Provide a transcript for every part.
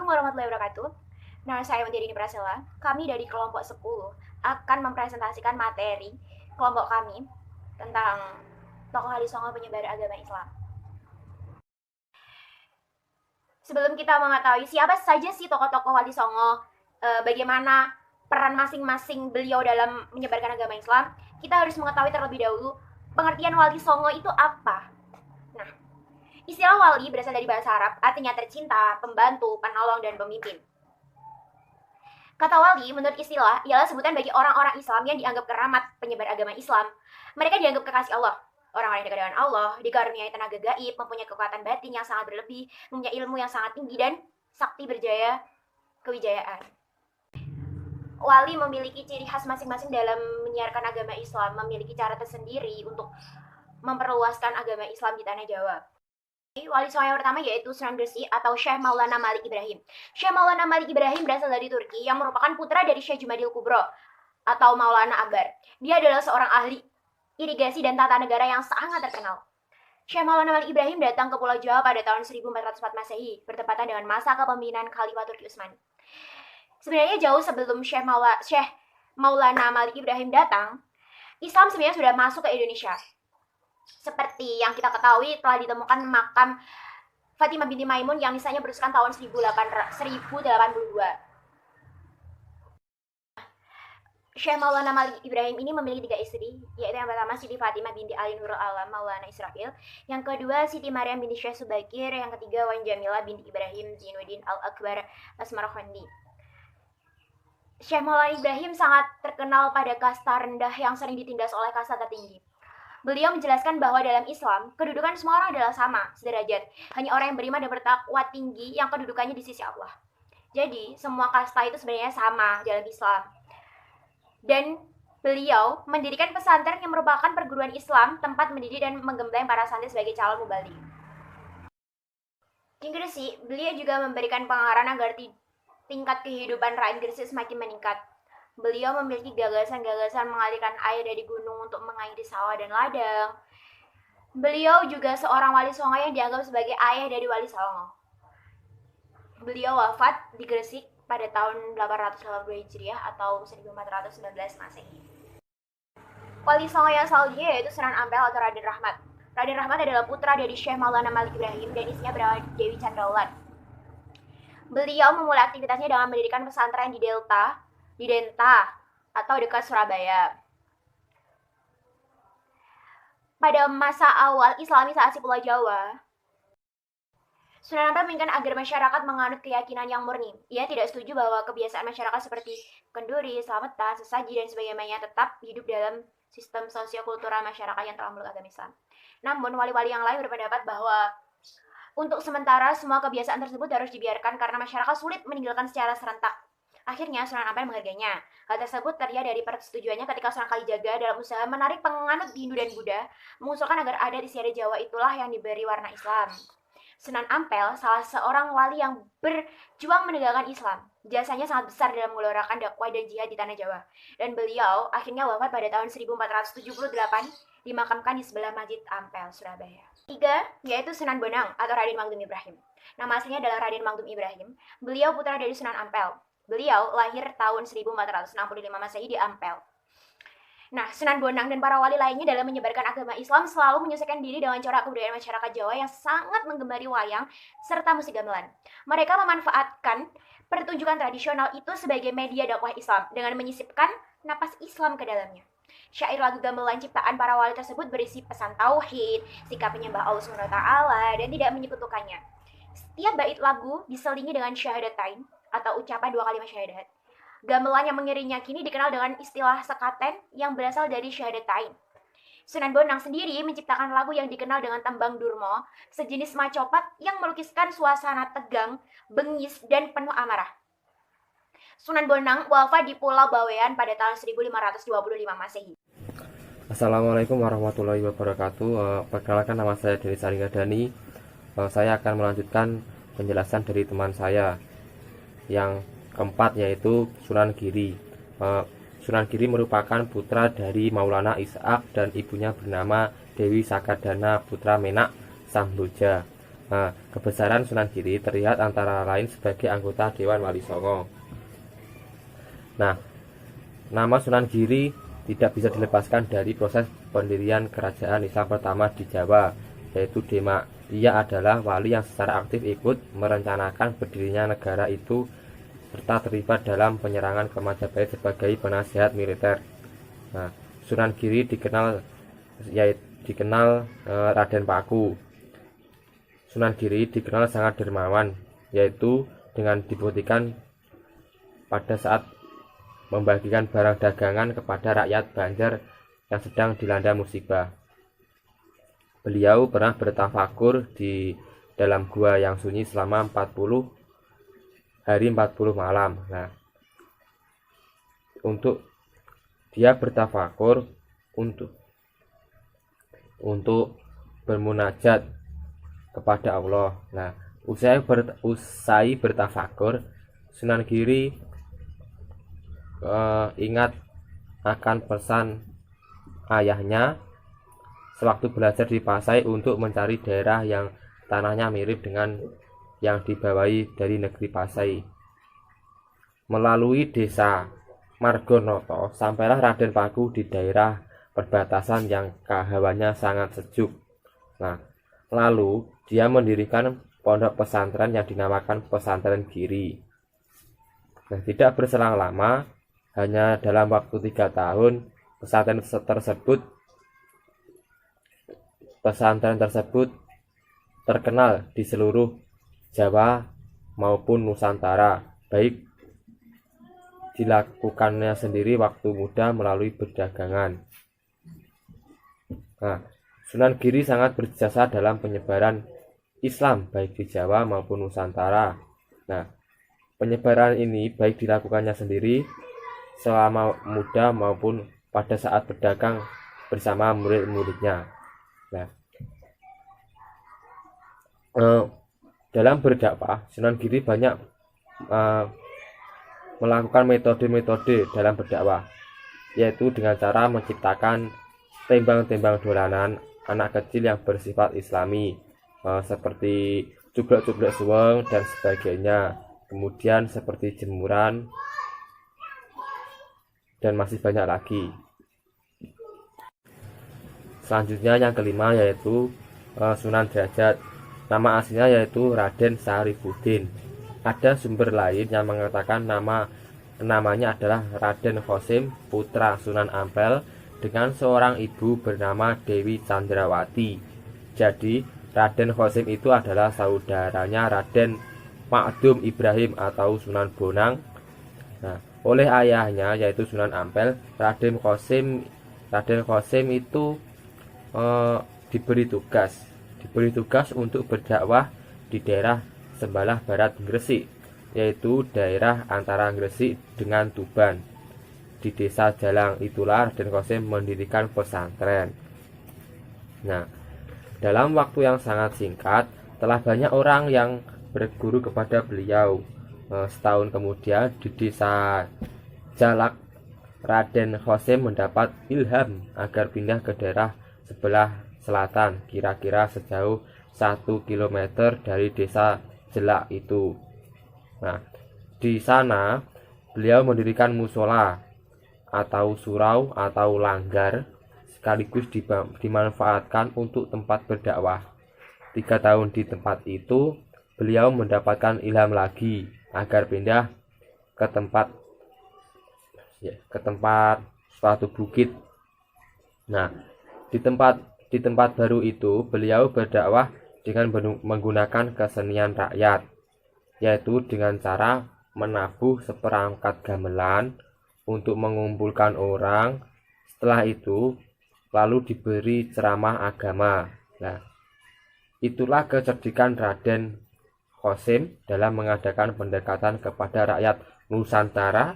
Assalamualaikum warahmatullahi wabarakatuh. Nama saya Wandiri Prasela. Kami dari kelompok 10 akan mempresentasikan materi kelompok kami tentang tokoh Wali Songo penyebar agama Islam. Sebelum kita mengetahui siapa saja sih tokoh-tokoh Wali Songo, bagaimana peran masing-masing beliau dalam menyebarkan agama Islam, kita harus mengetahui terlebih dahulu pengertian Wali Songo itu apa. Nah, istilah wali berasal dari bahasa Arab, artinya tercinta, pembantu, penolong, dan pemimpin. Kata wali menurut istilah ialah sebutan bagi orang-orang Islam yang dianggap keramat penyebar agama Islam. Mereka dianggap kekasih Allah, orang-orang yang dekat dengan Allah, dikaruniai tenaga gaib, mempunyai kekuatan batin yang sangat berlebih, mempunyai ilmu yang sangat tinggi, dan sakti berjaya kewijayaan. Wali memiliki ciri khas masing-masing dalam menyiarkan agama Islam, memiliki cara tersendiri untuk memperluaskan agama Islam di tanah Jawa. Wali Songo yang pertama yaitu Sunan Gresik atau Syekh Maulana Malik Ibrahim. Syekh Maulana Malik Ibrahim berasal dari Turki yang merupakan putra dari Syekh Jumadil Kubro atau Maulana Akbar. Dia adalah seorang ahli irigasi dan tata negara yang sangat terkenal. Syekh Maulana Malik Ibrahim datang ke Pulau Jawa pada tahun 1404 Masehi, bertepatan dengan masa kepemimpinan Khalifah Turki Utsmani. Sebenarnya jauh sebelum Syekh Maulana Malik Ibrahim datang, Islam sebenarnya sudah masuk ke Indonesia. Seperti yang kita ketahui, telah ditemukan makam Fatimah binti Maimun yang misalnya berusukan tahun 1082. Syekh Maulana Malik Ibrahim ini memiliki 3 istri, yaitu yang pertama Siti Fatimah binti Ali Nurul Alam Maulana Israfil, yang kedua Siti Maryam binti Syekh Subakir, yang ketiga Wan Jamilah binti Ibrahim Zainuddin Al-Akbar Asmarkandi. Syekh Maulana Ibrahim sangat terkenal pada kasta rendah yang sering ditindas oleh kasta tertinggi. Beliau menjelaskan bahwa dalam Islam, kedudukan semua orang adalah sama, sederajat. Hanya orang yang beriman dan bertakwa tinggi yang kedudukannya di sisi Allah. Jadi, semua kasta itu sebenarnya sama dalam Islam. Dan beliau mendirikan pesantren yang merupakan perguruan Islam, tempat mendidik dan menggembleng para santri sebagai calon mubalik. Di Gresik, beliau juga memberikan pengarahan agar tingkat kehidupan rakyat Gresik semakin meningkat. Beliau memiliki gagasan-gagasan mengalirkan air dari gunung untuk mengairi sawah dan ladang. Beliau juga seorang wali songo yang dianggap sebagai ayah dari wali songo. Beliau wafat di Gresik pada tahun 882 Hijriah atau 1419 Masehi. Wali songo yang selanjutnya yaitu Sunan Ampel atau Raden Rahmat. Raden Rahmat adalah putra dari Syekh Maulana Malik Ibrahim dan istrinya bernama Dewi Candraulan. Beliau memulai aktivitasnya dengan mendirikan pesantren di Denta atau dekat Surabaya. Pada masa awal Islamisasi Pulau Jawa, Sunan Ampel menginginkan agar masyarakat menganut keyakinan yang murni. Ia tidak setuju bahwa kebiasaan masyarakat seperti kenduri, selamatan, sesaji, dan sebagainya tetap hidup dalam sistem sosiokultural masyarakat yang telah meluk agama Islam. Namun, wali-wali yang lain berpendapat bahwa untuk sementara semua kebiasaan tersebut harus dibiarkan karena masyarakat sulit meninggalkan secara serentak. Akhirnya Sunan Ampel menghargainya. Hal tersebut terlihat dari persetujuannya ketika Sunan Kalijaga dalam usaha menarik penganut Hindu dan Buddha, mengusulkan agar adat istiadat Jawa itulah yang diberi warna Islam. Sunan Ampel salah seorang wali yang berjuang menegakkan Islam. Jasanya sangat besar dalam menggelorakan dakwah dan jihad di tanah Jawa. Dan beliau akhirnya wafat pada tahun 1478, dimakamkan di sebelah Masjid Ampel, Surabaya. 3, yaitu Sunan Bonang atau Raden Magdum Ibrahim. Nama aslinya adalah Raden Magdum Ibrahim. Beliau putra dari Sunan Ampel. Beliau lahir tahun 1465 Masehi di Ampel. Nah, Sunan Bonang dan para wali lainnya dalam menyebarkan agama Islam selalu menyesuaikan diri dengan corak kebudayaan masyarakat Jawa yang sangat menggembari wayang serta musik gamelan. Mereka memanfaatkan pertunjukan tradisional itu sebagai media dakwah Islam dengan menyisipkan napas Islam ke dalamnya. Syair lagu gamelan ciptaan para wali tersebut berisi pesan tauhid, sikap penyembah Allah SWT, dan tidak menyekutukannya. Setiap bait lagu diselingi dengan syahadatain atau ucapan 2 kalimat syahadat. Gamelan yang mengiringnya kini dikenal dengan istilah sekaten yang berasal dari syahadatain. Sunan Bonang sendiri menciptakan lagu yang dikenal dengan tembang Durmo, sejenis macopat yang melukiskan suasana tegang, bengis, dan penuh amarah. Sunan Bonang wafat di Pulau Bawean pada tahun 1525 Masehi. Assalamualaikum warahmatullahi wabarakatuh. Perkenalkan, nama saya Denis Aringadani. Saya akan melanjutkan penjelasan dari teman saya yang keempat, yaitu Sunan Giri. Sunan Giri merupakan putra dari Maulana Ishak dan ibunya bernama Dewi Sakadana putra Menak Samboja. Nah, kebesaran Sunan Giri terlihat antara lain sebagai anggota Dewan Wali Songo. Nah, nama Sunan Giri tidak bisa dilepaskan dari proses pendirian kerajaan Islam pertama di Jawa, yaitu Demak. Dia adalah wali yang secara aktif ikut merencanakan berdirinya negara itu serta terlibat dalam penyerangan ke Majapahit sebagai penasihat militer. Nah, Sunan Giri dikenal Raden Paku. Sunan Giri dikenal sangat dermawan, yaitu dengan dibuktikan pada saat membagikan barang dagangan kepada rakyat Banjar yang sedang dilanda musibah. Beliau pernah bertafakur di dalam gua yang sunyi selama 40 hari 40 malam. Nah, untuk dia bertafakur untuk bermunajat kepada Allah. Nah, usai bertafakur, Sunan Giri ingat akan pesan ayahnya sewaktu belajar di Pasai untuk mencari daerah yang tanahnya mirip dengan yang dibawahi dari negeri Pasai. Melalui desa Margonoto, sampailah Raden Paku di daerah perbatasan yang hawanya sangat sejuk. Nah, lalu dia mendirikan pondok pesantren yang dinamakan Pesantren Giri. Nah, tidak berselang lama, hanya dalam waktu 3 tahun, pesantren tersebut terkenal di seluruh Jawa maupun Nusantara, baik dilakukannya sendiri waktu muda melalui perdagangan. Nah, Sunan Giri sangat berjasa dalam penyebaran Islam baik di Jawa maupun Nusantara. Nah, penyebaran ini baik dilakukannya sendiri selama muda maupun pada saat berdagang bersama murid-muridnya. Nah, dalam berdakwah, Sunan Giri banyak melakukan metode-metode dalam berdakwah, yaitu dengan cara menciptakan tembang-tembang dolanan anak kecil yang bersifat islami, seperti cublek-cublek suweng dan sebagainya, kemudian seperti jemuran dan masih banyak lagi. Selanjutnya yang kelima yaitu Sunan Derajat. Nama aslinya yaitu Raden Syarifuddin. Ada sumber lain yang mengatakan namanya adalah Raden Qasim, putra Sunan Ampel dengan seorang ibu bernama Dewi Candrawati. Jadi Raden Qasim itu adalah saudaranya Raden Makdum Ibrahim atau Sunan Bonang. Nah, oleh ayahnya yaitu Sunan Ampel, Raden Qasim itu diberi tugas untuk berdakwah di daerah sebelah barat Gresik, yaitu daerah antara Gresik dengan Tuban. Di desa Jalang itulah Raden Qasim mendirikan pesantren. Nah, dalam waktu yang sangat singkat telah banyak orang yang berguru kepada beliau. Setahun kemudian di desa Jalak, Raden Qasim mendapat ilham agar pindah ke daerah sebelah selatan, kira-kira sejauh 1 km dari desa Jelak itu. Nah, di sana beliau mendirikan musola atau surau atau langgar, sekaligus dimanfaatkan untuk tempat berdakwah. 3 tahun di tempat itu, beliau mendapatkan ilham lagi agar pindah ke tempat suatu bukit. Nah, di tempat baru itu beliau berdakwah dengan menggunakan kesenian rakyat, yaitu dengan cara menabuh seperangkat gamelan untuk mengumpulkan orang. Setelah itu lalu diberi ceramah agama. Nah, itulah kecerdikan Raden Qasim dalam mengadakan pendekatan kepada rakyat Nusantara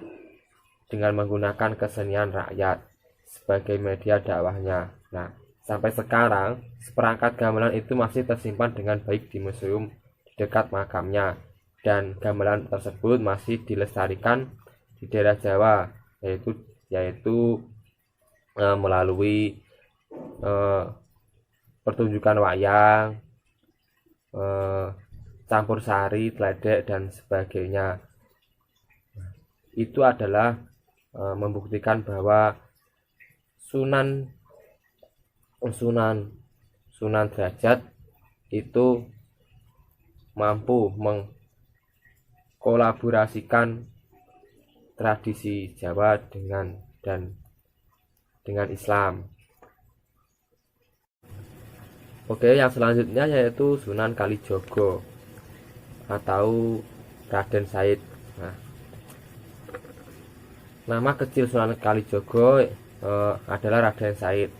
dengan menggunakan kesenian rakyat sebagai media dakwahnya. Nah, sampai sekarang seperangkat gamelan itu masih tersimpan dengan baik di museum di dekat makamnya, dan gamelan tersebut masih dilestarikan di daerah Jawa, yaitu melalui pertunjukan wayang, eh, campur sari, teledek dan sebagainya. Itu adalah membuktikan bahwa Sunan Sunan Sunan Derajat itu mampu mengkolaborasikan tradisi Jawa dengan Islam. Oke, yang selanjutnya yaitu Sunan Kalijaga atau Raden Said. Nah, nama kecil Sunan Kalijaga adalah Raden Said.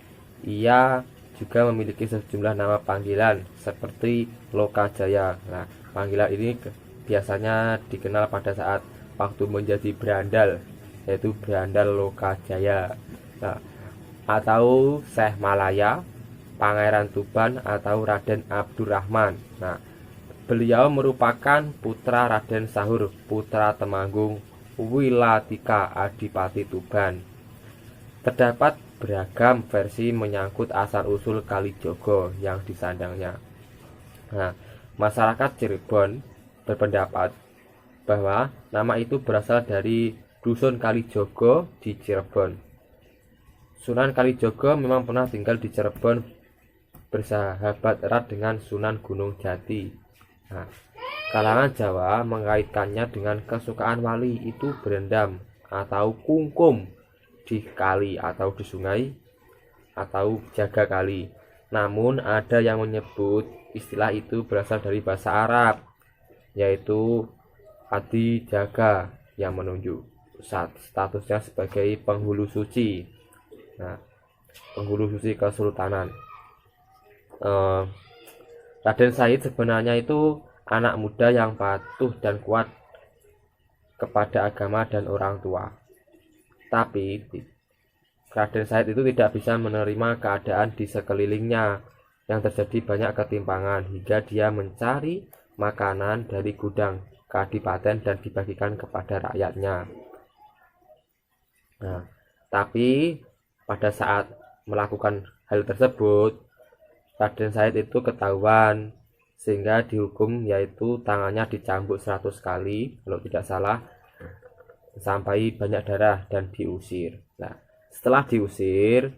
Ia juga memiliki sejumlah nama panggilan seperti Lokajaya. Nah, panggilan ini biasanya dikenal pada saat waktu menjadi berandal, yaitu Berandal Lokajaya. Nah, atau Syekh Malaya, Pangeran Tuban atau Raden Abdurrahman. Nah, beliau merupakan putra Raden Sahur, putra Temanggung Wilatika Adipati Tuban. Terdapat beragam versi menyangkut asal-usul Kalijaga yang disandangnya. Nah, masyarakat Cirebon berpendapat bahwa nama itu berasal dari Dusun Kalijaga di Cirebon. Sunan Kalijaga memang pernah tinggal di Cirebon bersahabat erat dengan Sunan Gunung Jati. Nah, kalangan Jawa mengaitkannya dengan kesukaan wali itu berendam atau kungkum di kali atau di sungai atau jaga kali. Namun ada yang menyebut istilah itu berasal dari bahasa Arab, yaitu Adi Jaga, yang menunjuk statusnya sebagai penghulu suci. Nah, penghulu suci kesultanan. Raden Said sebenarnya itu anak muda yang patuh dan kuat kepada agama dan orang tua. Tapi Raden Said itu tidak bisa menerima keadaan di sekelilingnya yang terjadi banyak ketimpangan hingga dia mencari makanan dari gudang kadipaten dan dibagikan kepada rakyatnya. Nah, tapi pada saat melakukan hal tersebut, Raden Said itu ketahuan sehingga dihukum, yaitu tangannya dicambuk 100 kali kalau tidak salah, sampai banyak darah dan diusir. Nah, setelah diusir,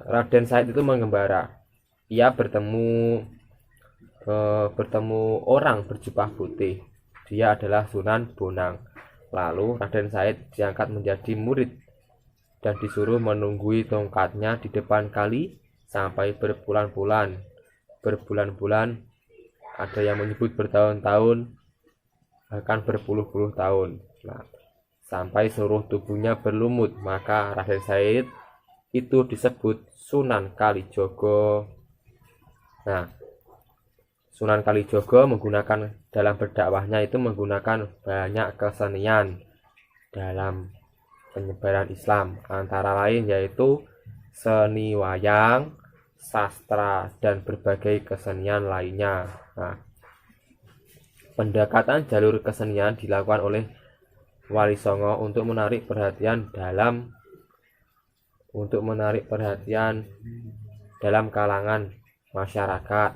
Raden Said itu mengembara. Ia bertemu orang berjubah putih. Dia adalah Sunan Bonang. Lalu Raden Said diangkat menjadi murid dan disuruh menunggui tongkatnya di depan kali sampai berbulan-bulan. Ada yang menyebut bertahun-tahun, bahkan berpuluh-puluh tahun. Nah, sampai seluruh tubuhnya berlumut, maka Raden Said itu disebut Sunan Kalijaga. Nah, Sunan Kalijaga menggunakan dalam berdakwahnya itu menggunakan banyak kesenian dalam penyebaran Islam, antara lain yaitu seni wayang, sastra, dan berbagai kesenian lainnya. Nah, pendekatan jalur kesenian dilakukan oleh Wali Songo untuk menarik perhatian dalam kalangan masyarakat,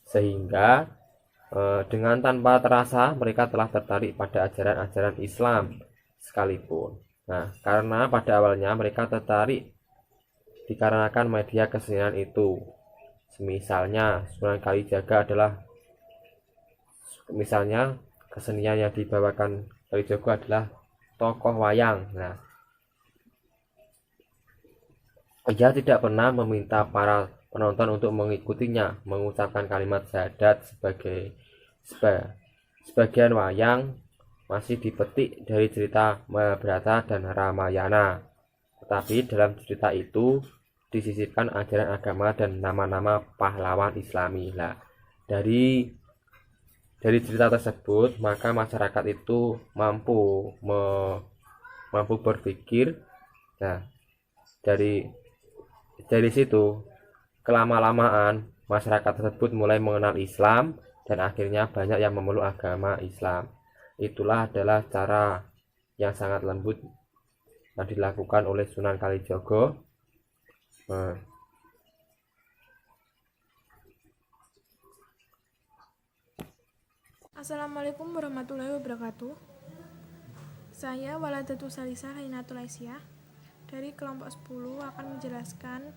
sehingga dengan tanpa terasa mereka telah tertarik pada ajaran-ajaran Islam sekalipun. Nah, karena pada awalnya mereka tertarik dikarenakan media kesenian itu. Misalnya Sunan Kalijaga adalah kesenian yang dibawakan Kalijaga adalah tokoh wayang. Nah, ia tidak pernah meminta para penonton untuk mengikutinya mengucapkan kalimat syahadat. Sebagian wayang masih dipetik dari cerita Mahabharata dan Ramayana, tetapi dalam cerita itu disisipkan ajaran agama dan nama-nama pahlawan Islami. Nah, dari cerita tersebut maka masyarakat itu mampu berpikir. Nah, dari situ kelama-lamaan masyarakat tersebut mulai mengenal Islam dan akhirnya banyak yang memeluk agama Islam. Itulah adalah cara yang sangat lembut yang dilakukan oleh Sunan Kalijaga. Assalamualaikum warahmatullahi wabarakatuh. Saya Waladatu Salisa Hainatul Aisyah dari kelompok 10 akan menjelaskan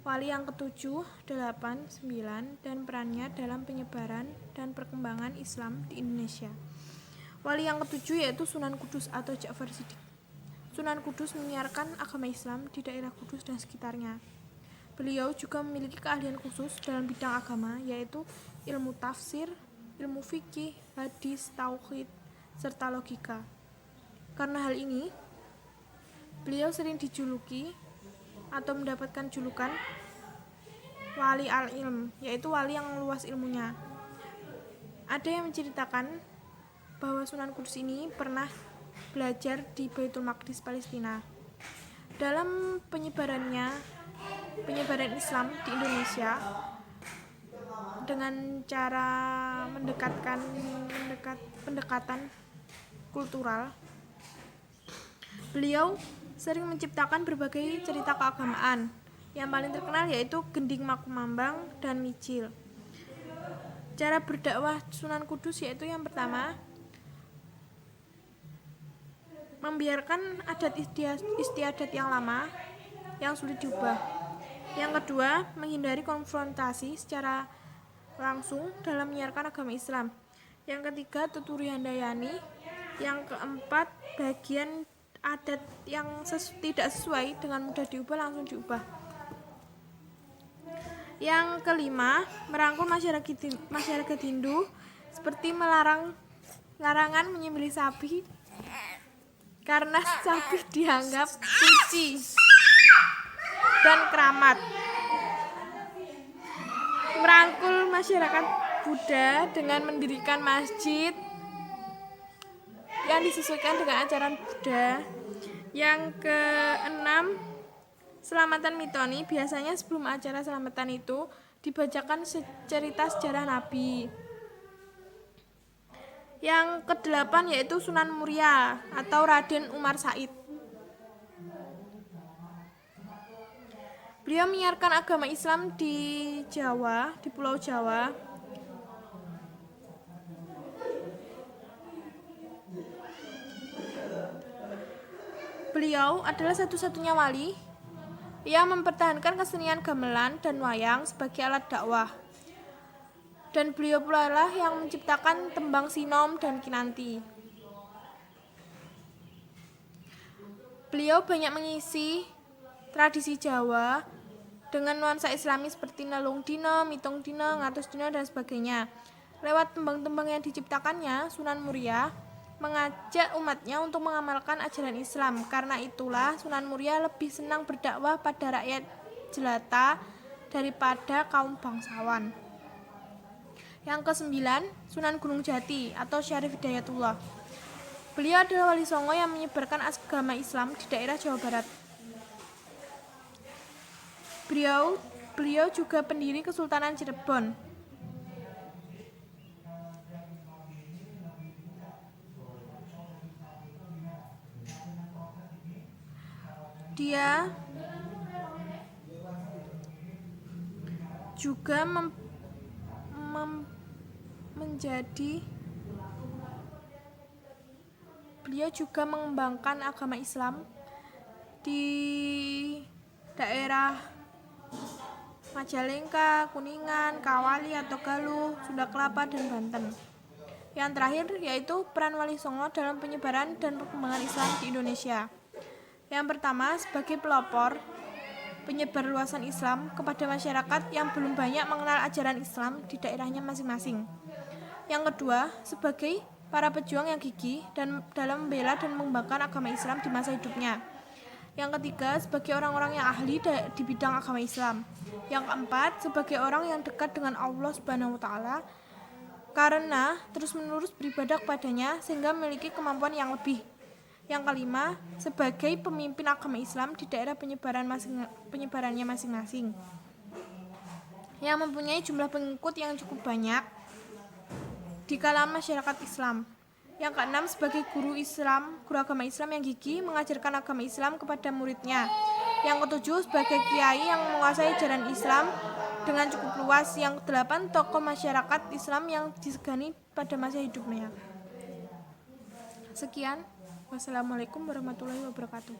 wali yang ke-7, 8, 9 dan perannya dalam penyebaran dan perkembangan Islam di Indonesia. Wali yang ke-7 yaitu Sunan Kudus atau Ja'far Shiddiq. Sunan Kudus menyiarkan agama Islam di daerah Kudus dan sekitarnya. Beliau juga memiliki keahlian khusus dalam bidang agama, yaitu ilmu tafsir, ilmu fikih, hadis, tauhid, serta logika. Karena hal ini, beliau sering dijuluki atau mendapatkan julukan wali al-ilm, yaitu wali yang luas ilmunya. Ada yang menceritakan bahwa Sunan Kudus ini pernah belajar di Baitul Maqdis, Palestina. Dalam penyebaran Islam di Indonesia dengan cara pendekatan kultural, beliau sering menciptakan berbagai cerita keagamaan. Yang paling terkenal yaitu Gending Makumambang dan Micil. Cara berdakwah Sunan Kudus yaitu yang pertama, membiarkan adat istiadat yang lama yang sulit diubah. Yang kedua, menghindari konfrontasi secara langsung dalam menyiarkan agama Islam. Yang ketiga, tuturi handayani. Yang keempat, bagian adat yang tidak sesuai dengan mudah diubah langsung diubah. Yang kelima, merangkul masyarakat Hindu seperti larangan menyembelih sapi karena sapi dianggap suci dan keramat. Merangkul masyarakat Buddha dengan mendirikan masjid yang disesuaikan dengan ajaran Buddha. Yang keenam, selamatan mitoni. Biasanya sebelum acara selamatan itu dibacakan cerita sejarah Nabi. Yang kedelapan yaitu Sunan Muria atau Raden Umar Said. Beliau menyiarkan agama Islam di Jawa, di Pulau Jawa. Beliau adalah satu-satunya wali yang mempertahankan kesenian gamelan dan wayang sebagai alat dakwah. Dan beliau pula lah yang menciptakan tembang sinom dan kinanti. Beliau banyak mengisi tradisi Jawa dengan nuansa Islami seperti Nelung Dino, Mitung Dino, Ngatus Dino, dan sebagainya. Lewat tembang-tembang yang diciptakannya, Sunan Muria mengajak umatnya untuk mengamalkan ajaran Islam. Karena itulah Sunan Muria lebih senang berdakwah pada rakyat jelata daripada kaum bangsawan. Yang kesembilan, Sunan Gunung Jati atau Syarif Hidayatullah. Beliau adalah wali songo yang menyebarkan agama Islam di daerah Jawa Barat. Beliau juga pendiri Kesultanan Cirebon. Dia juga beliau juga mengembangkan agama Islam di daerah Majalengka, Kuningan, Kawali atau Galuh, Sunda Kelapa, dan Banten. Yang terakhir yaitu peran Wali Songo dalam penyebaran dan perkembangan Islam di Indonesia. Yang pertama, sebagai pelopor penyebar luasan Islam kepada masyarakat yang belum banyak mengenal ajaran Islam di daerahnya masing-masing. Yang kedua, sebagai para pejuang yang gigih dan dalam membela dan mengembangkan agama Islam di masa hidupnya. Yang ketiga, sebagai orang-orang yang ahli di bidang agama Islam. Yang keempat, sebagai orang yang dekat dengan Allah Subhanahu wa Ta'ala karena terus-menerus beribadah kepadanya sehingga memiliki kemampuan yang lebih. Yang kelima, sebagai pemimpin agama Islam di daerah penyebarannya masing-masing, yang mempunyai jumlah pengikut yang cukup banyak di kalangan masyarakat Islam. Yang keenam, sebagai guru agama Islam yang gigih mengajarkan agama Islam kepada muridnya. Yang ketujuh, sebagai kiai yang menguasai ajaran Islam dengan cukup luas, yang 8 tokoh masyarakat Islam yang disegani pada masa hidupnya. Sekian, wassalamualaikum warahmatullahi wabarakatuh.